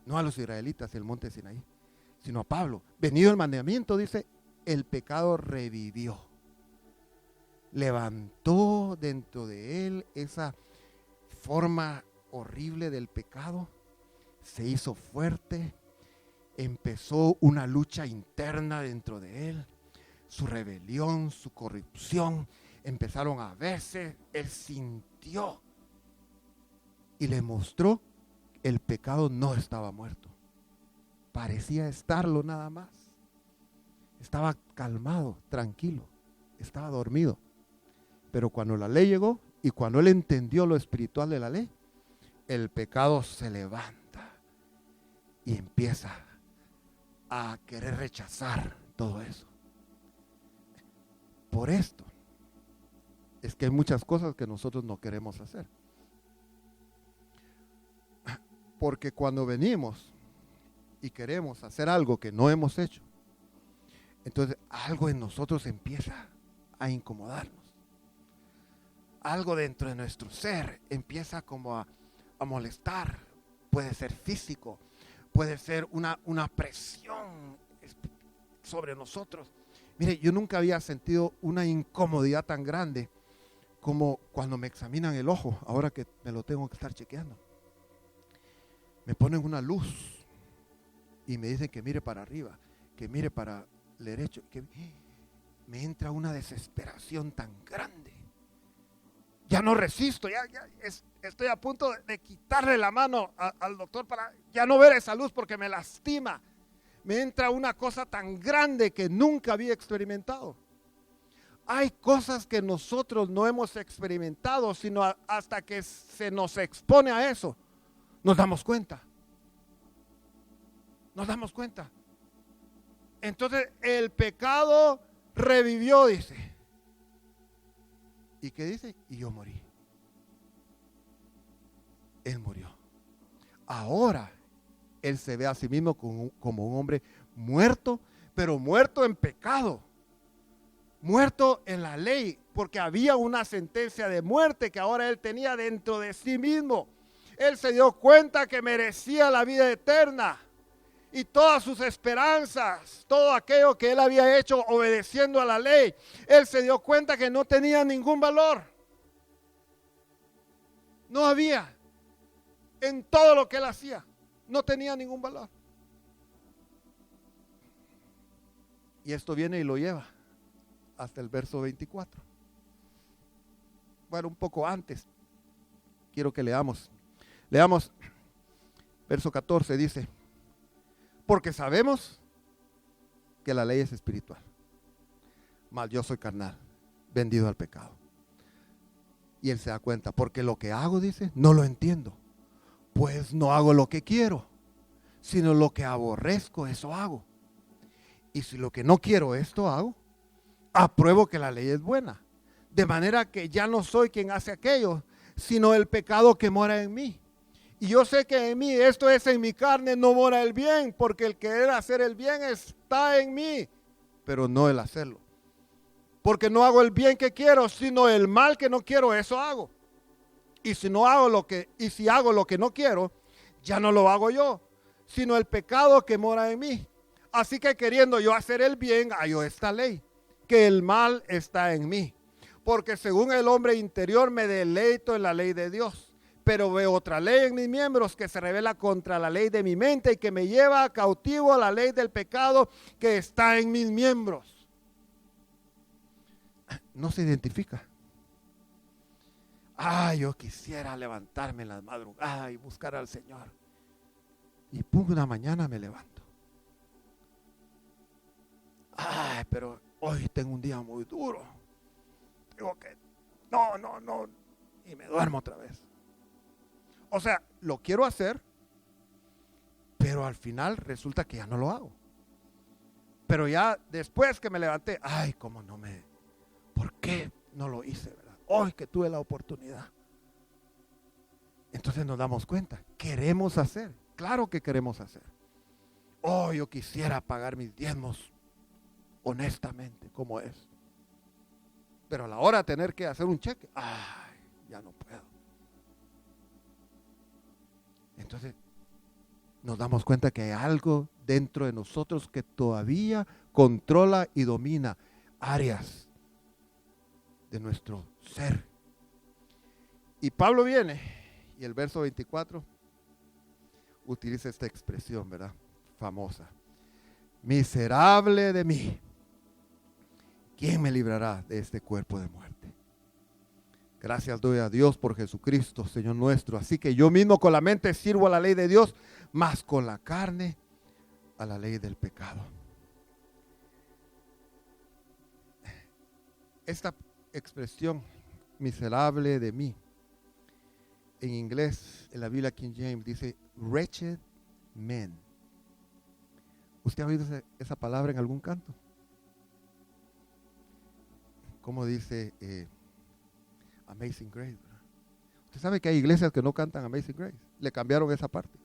A: no a los israelitas del monte Sinaí, sino a Pablo. Venido el mandamiento, dice, el pecado revivió. Levantó dentro de él esa forma horrible del pecado, se hizo fuerte, empezó una lucha interna dentro de él, su rebelión, su corrupción, empezaron a verse, él sintió y le mostró que el pecado no estaba muerto, parecía estarlo nada más, estaba calmado, tranquilo, estaba dormido. Pero cuando la ley llegó y cuando él entendió lo espiritual de la ley, el pecado se levanta y empieza a querer rechazar todo eso. Por esto es que hay muchas cosas que nosotros no queremos hacer. Porque cuando venimos y queremos hacer algo que no hemos hecho, entonces algo en nosotros empieza a incomodarnos. Algo dentro de nuestro ser empieza como a molestar. Puede ser físico, puede ser una presión sobre nosotros. Mire, yo nunca había sentido una incomodidad tan grande como cuando me examinan el ojo, ahora que me lo tengo que estar chequeando. Me ponen una luz y me dicen que mire para arriba, que mire para el derecho, que me entra una desesperación tan grande. Ya no resisto, estoy a punto de quitarle la mano al doctor para ya no ver esa luz porque me lastima. Me entra una cosa tan grande que nunca había experimentado. Hay cosas que nosotros no hemos experimentado, sino hasta que se nos expone a eso, nos damos cuenta. Nos damos cuenta. Entonces el pecado revivió, dice. ¿Y qué dice? Y yo morí. Él murió. Ahora él se ve a sí mismo como un hombre muerto, pero muerto en pecado. Muerto en la ley, porque había una sentencia de muerte que ahora él tenía dentro de sí mismo. Él se dio cuenta que merecía la vida eterna. Y todas sus esperanzas, todo aquello que él había hecho obedeciendo a la ley, él se dio cuenta que no tenía ningún valor. No había. En todo lo que él hacía, no tenía ningún valor. Y esto viene y lo lleva hasta el verso 24. Bueno, un poco antes, quiero que leamos. Leamos, verso 14 dice: porque sabemos que la ley es espiritual, mas yo soy carnal, vendido al pecado. Y él se da cuenta, porque lo que hago, dice, no lo entiendo. Pues no hago lo que quiero, sino lo que aborrezco, eso hago. Y si lo que no quiero, esto hago, apruebo que la ley es buena. De manera que ya no soy quien hace aquello, sino el pecado que mora en mí. Y yo sé que en mí, esto es en mi carne, no mora el bien, porque el querer hacer el bien está en mí, pero no el hacerlo. Porque no hago el bien que quiero, sino el mal que no quiero, eso hago. Y si hago lo que no quiero, ya no lo hago yo, sino el pecado que mora en mí. Así que queriendo yo hacer el bien, hallo esta ley, que el mal está en mí. Porque según el hombre interior me deleito en la ley de Dios. Pero veo otra ley en mis miembros que se revela contra la ley de mi mente y que me lleva cautivo a la ley del pecado que está en mis miembros. No se identifica. Yo quisiera levantarme en las madrugadas y buscar al Señor. Y pum, una mañana me levanto. Pero hoy tengo un día muy duro. Digo que no. Y me duermo otra vez. O sea, lo quiero hacer, pero al final resulta que ya no lo hago. Pero ya después que me levanté, ¿por qué no lo hice, verdad? Hoy que tuve la oportunidad. Entonces nos damos cuenta, queremos hacer, claro que queremos hacer. Yo quisiera pagar mis diezmos honestamente, como es. Pero a la hora de tener que hacer un cheque, ya no puedo. Entonces nos damos cuenta que hay algo dentro de nosotros que todavía controla y domina áreas de nuestro ser. Y Pablo viene y el verso 24 utiliza esta expresión, ¿verdad? Famosa. Miserable de mí, ¿quién me librará de este cuerpo de muerte? Gracias doy a Dios por Jesucristo, Señor nuestro. Así que yo mismo con la mente sirvo a la ley de Dios, mas con la carne a la ley del pecado. Esta expresión, miserable de mí, en inglés, en la Biblia King James dice, wretched man. ¿Usted ha oído esa palabra en algún canto? ¿Cómo dice Amazing Grace? ¿Verdad? Usted sabe que hay iglesias que no cantan Amazing Grace. Le cambiaron esa parte.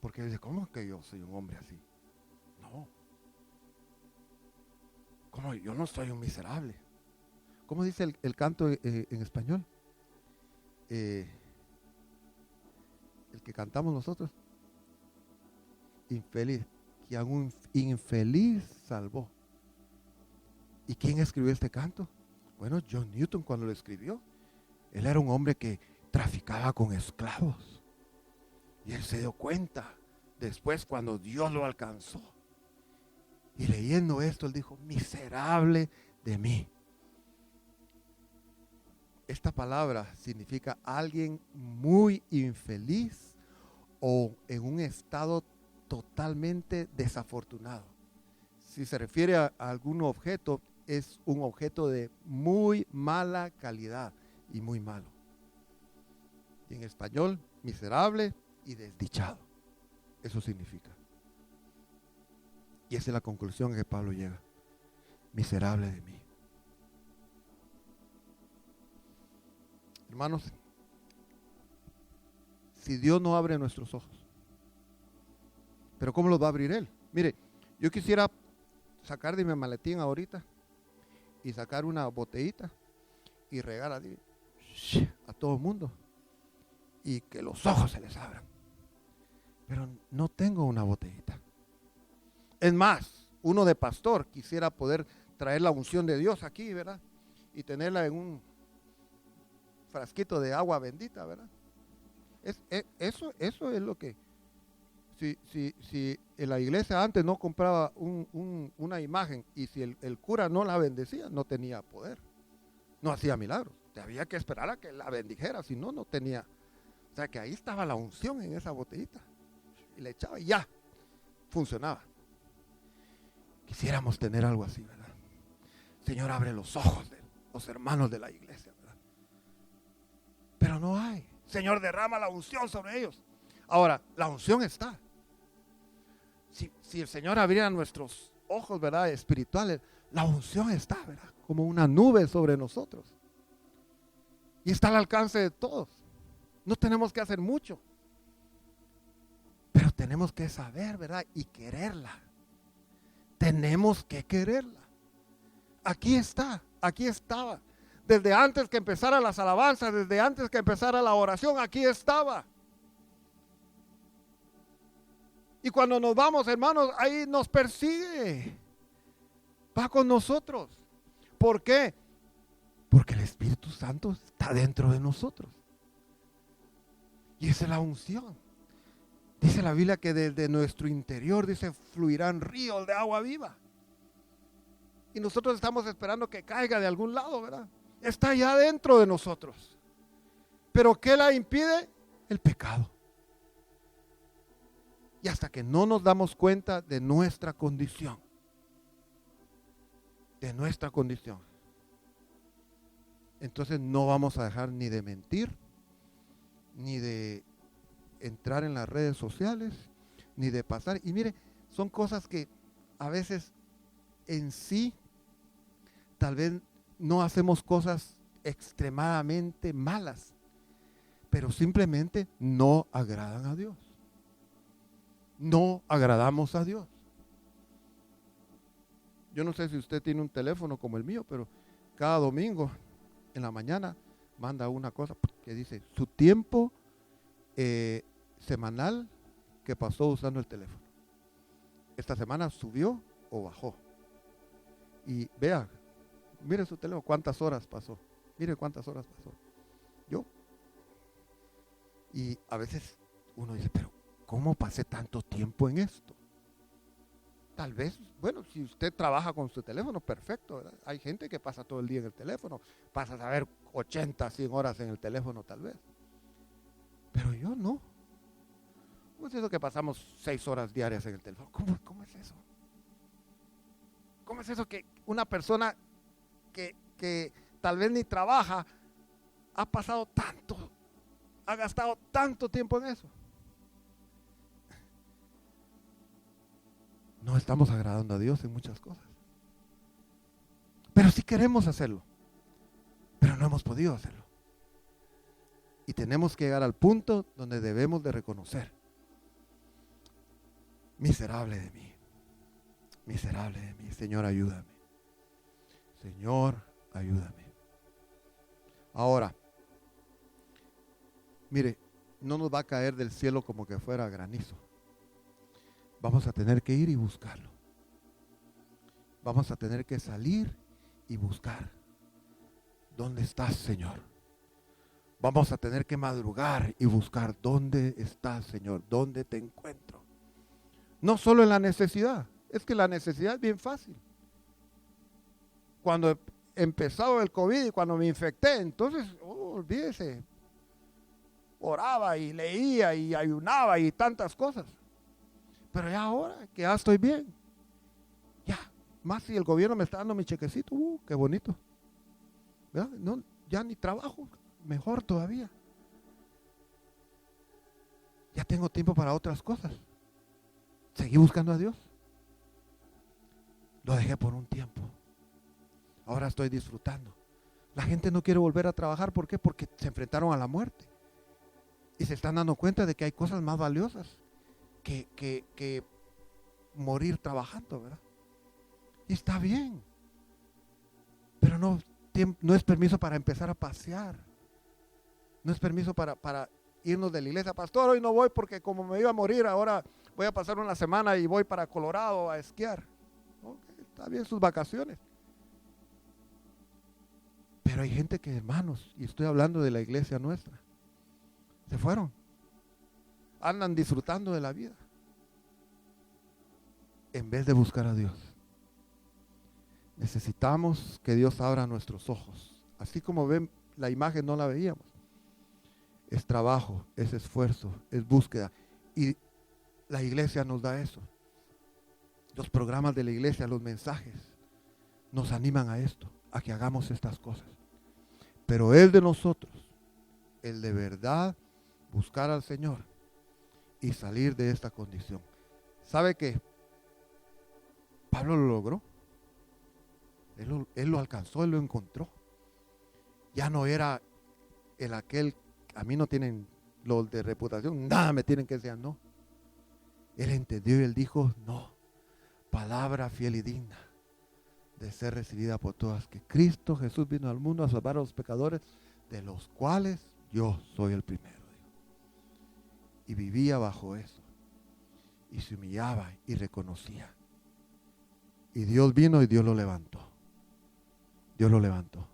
A: Porque dice, ¿cómo es que yo soy un hombre así? No. ¿Cómo? Yo no soy un miserable. ¿Cómo dice el canto en español? El que cantamos nosotros. Infeliz. Que a un infeliz salvó. ¿Y quién escribió este canto? Bueno, John Newton cuando lo escribió. Él era un hombre que traficaba con esclavos. Y él se dio cuenta después cuando Dios lo alcanzó. Y leyendo esto, él dijo, miserable de mí. Esta palabra significa alguien muy infeliz o en un estado totalmente desafortunado. Si se refiere a algún objeto, es un objeto de muy mala calidad y muy malo. Y en español, miserable y desdichado. Eso significa. Y esa es la conclusión a que Pablo llega. Miserable de mí. Hermanos, si Dios no abre nuestros ojos, ¿pero cómo los va a abrir Él? Mire, yo quisiera sacar de mi maletín ahorita y sacar una botellita y regar a todo el mundo y que los ojos se les abran. Pero no tengo una botellita. Es más, uno de pastor quisiera poder traer la unción de Dios aquí, ¿verdad? Y tenerla en un frasquito de agua bendita, ¿verdad? Eso es lo que... Si en la iglesia antes no compraba una imagen y si el cura no la bendecía, no tenía poder. No hacía milagros. Te había que esperar a que la bendijera, si no, no tenía. O sea que ahí estaba la unción en esa botellita. Y le echaba y ya, funcionaba. Quisiéramos tener algo así, ¿verdad? Señor, abre los ojos de los hermanos de la iglesia, ¿verdad? Pero no hay. Señor, derrama la unción sobre ellos. Ahora, la unción está. Si el Señor abriera nuestros ojos, ¿verdad?, espirituales, la unción está, ¿verdad?, como una nube sobre nosotros. Y está al alcance de todos. No tenemos que hacer mucho. Pero tenemos que saber, ¿verdad?, y quererla. Tenemos que quererla. Aquí está, aquí estaba. Desde antes que empezara las alabanzas, desde antes que empezara la oración, aquí estaba. Y cuando nos vamos, hermanos, ahí nos persigue. Va con nosotros. ¿Por qué? Porque el Espíritu Santo está dentro de nosotros. Y esa es la unción. Dice la Biblia que desde nuestro interior, dice, fluirán ríos de agua viva. Y nosotros estamos esperando que caiga de algún lado, ¿verdad? Está ya dentro de nosotros. ¿Pero qué la impide? El pecado. Y hasta que no nos damos cuenta de nuestra condición, entonces no vamos a dejar ni de mentir, ni de entrar en las redes sociales, ni de pasar. Y mire, son cosas que a veces en sí, tal vez no hacemos cosas extremadamente malas, pero simplemente no agradan a Dios. No agradamos a Dios. Yo no sé si usted tiene un teléfono como el mío, pero cada domingo en la mañana manda una cosa que dice su tiempo semanal que pasó usando el teléfono. Esta semana subió o bajó. Y vea, mire su teléfono, cuántas horas pasó. Mire cuántas horas pasó. Y a veces uno dice, pero ¿cómo pasé tanto tiempo en esto? Tal vez, bueno, si usted trabaja con su teléfono, perfecto, ¿verdad? Hay gente que pasa todo el día en el teléfono, pasa a ver 80, 100 horas en el teléfono tal vez. Pero yo no. ¿Cómo es eso que pasamos 6 horas diarias en el teléfono? ¿Cómo es eso? ¿Cómo es eso que una persona que tal vez ni trabaja ha pasado tanto, ha gastado tanto tiempo en eso? no estamos agradando a Dios en muchas cosas. Pero sí queremos hacerlo, pero no hemos podido hacerlo. Y tenemos que llegar al punto donde debemos de reconocer: miserable de mí, Señor, ayúdame. Señor, ayúdame. Ahora, mire, no nos va a caer del cielo como que fuera granizo. Vamos a tener que ir y buscarlo. Vamos a tener que salir y buscar. ¿Dónde estás, Señor? Vamos a tener que madrugar y buscar dónde estás, Señor, dónde te encuentro. No solo en la necesidad, es que la necesidad es bien fácil. Cuando empezó el COVID y cuando me infecté, entonces, olvídese, oraba y leía y ayunaba y tantas cosas. Pero ya ahora que ya estoy bien, ya, más si el gobierno me está dando mi chequecito, qué bonito. ¿Verdad? No, ya ni trabajo, mejor todavía. Ya tengo tiempo para otras cosas. Seguí buscando a Dios. Lo dejé por un tiempo. Ahora estoy disfrutando. La gente no quiere volver a trabajar. ¿Por qué? Porque se enfrentaron a la muerte. Y se están dando cuenta de que hay cosas más valiosas que morir trabajando, ¿verdad? Y está bien. Pero no es permiso para empezar a pasear. No es permiso para irnos de la iglesia. Pastor, hoy no voy porque como me iba a morir, ahora voy a pasar una semana y voy para Colorado a esquiar. Okay, está bien sus vacaciones. Pero hay gente que, hermanos, y estoy hablando de la iglesia nuestra, se fueron. Andan disfrutando de la vida en vez de buscar a Dios. Necesitamos que Dios abra nuestros ojos. Así como ven, la imagen no la veíamos. Es trabajo, es esfuerzo, es búsqueda. Y la iglesia nos da eso. Los programas de la iglesia, los mensajes, nos animan a esto, a que hagamos estas cosas. Pero es de nosotros, el de verdad, buscar al Señor y salir de esta condición. ¿Sabe qué? Pablo lo logró. Él lo alcanzó, él lo encontró. Ya no era aquel, a mí no tienen los de reputación, nada me tienen que decir, no. Él entendió y él dijo, no, palabra fiel y digna de ser recibida por todas, que Cristo Jesús vino al mundo a salvar a los pecadores, de los cuales yo soy el primero. Y vivía bajo eso, y se humillaba y reconocía. Y Dios vino y Dios lo levantó. Dios lo levantó.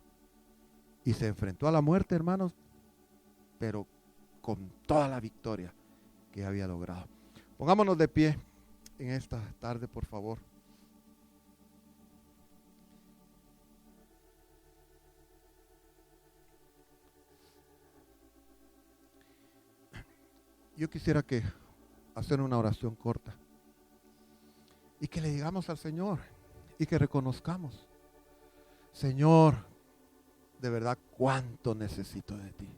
A: Y se enfrentó a la muerte, hermanos, pero con toda la victoria que había logrado. Pongámonos de pie en esta tarde, por favor. Yo quisiera hacer una oración corta y que le digamos al Señor y que reconozcamos, Señor, de verdad, cuánto necesito de ti.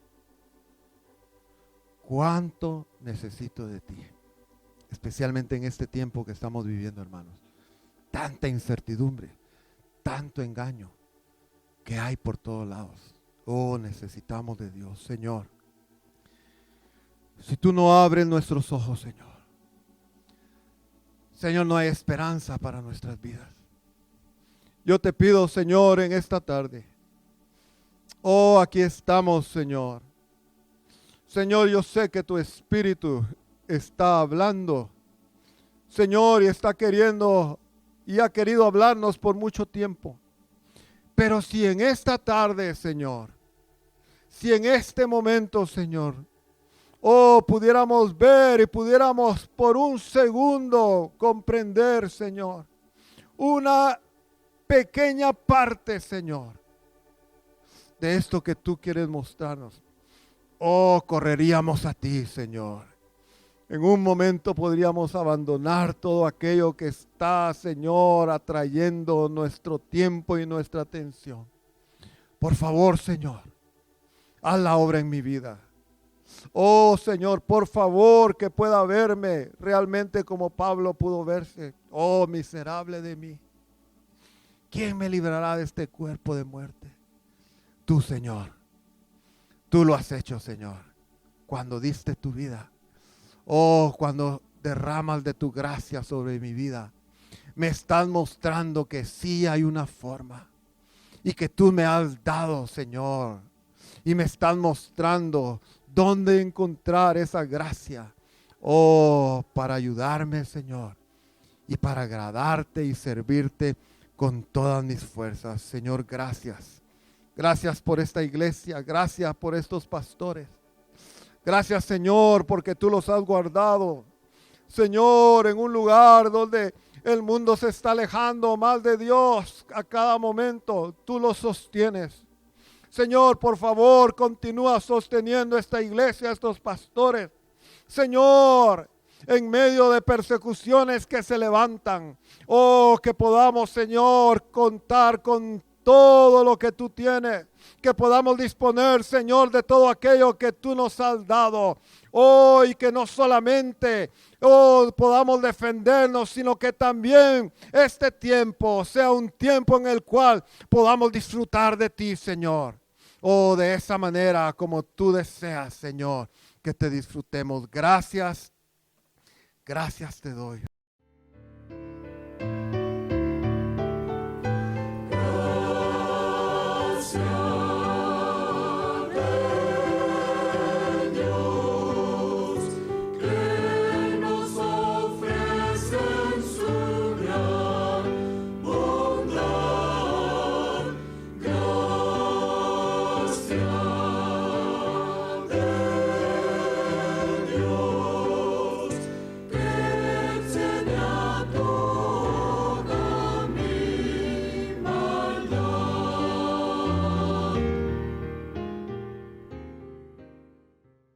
A: Cuánto necesito de ti. Especialmente en este tiempo que estamos viviendo, hermanos. Tanta incertidumbre, tanto engaño que hay por todos lados. Oh, necesitamos de Dios, Señor. Si tú no abres nuestros ojos, Señor, Señor, no hay esperanza para nuestras vidas. Yo te pido, Señor, en esta tarde. Oh, aquí estamos, Señor. Señor, yo sé que tu Espíritu está hablando, Señor, y está queriendo y ha querido hablarnos por mucho tiempo. Pero si en esta tarde, Señor, si en este momento, Señor, oh, pudiéramos ver y pudiéramos por un segundo comprender, Señor, una pequeña parte, Señor, de esto que tú quieres mostrarnos. Oh, correríamos a ti, Señor. En un momento podríamos abandonar todo aquello que está, Señor, atrayendo nuestro tiempo y nuestra atención. Por favor, Señor, haz la obra en mi vida. Oh Señor, por favor, que pueda verme realmente como Pablo pudo verse. Oh, miserable de mí. ¿Quién me librará de este cuerpo de muerte? Tú, Señor. Tú lo has hecho, Señor. Cuando diste tu vida. Oh, cuando derramas de tu gracia sobre mi vida. Me estás mostrando que sí hay una forma. Y que tú me has dado, Señor. Y me estás mostrando dónde encontrar esa gracia. Oh, para ayudarme, Señor. Y para agradarte y servirte con todas mis fuerzas. Señor, gracias. Gracias por esta iglesia. Gracias por estos pastores. Gracias, Señor, porque tú los has guardado. Señor, en un lugar donde el mundo se está alejando más de Dios a cada momento, tú los sostienes. Señor, por favor, continúa sosteniendo esta iglesia, estos pastores. Señor, en medio de persecuciones que se levantan. Oh, que podamos, Señor, contar con todo lo que tú tienes. Que podamos disponer, Señor, de todo aquello que tú nos has dado. Oh, y que no solamente podamos defendernos, sino que también este tiempo sea un tiempo en el cual podamos disfrutar de ti, Señor. Oh, de esa manera como tú deseas, Señor, que te disfrutemos. Gracias, gracias te doy.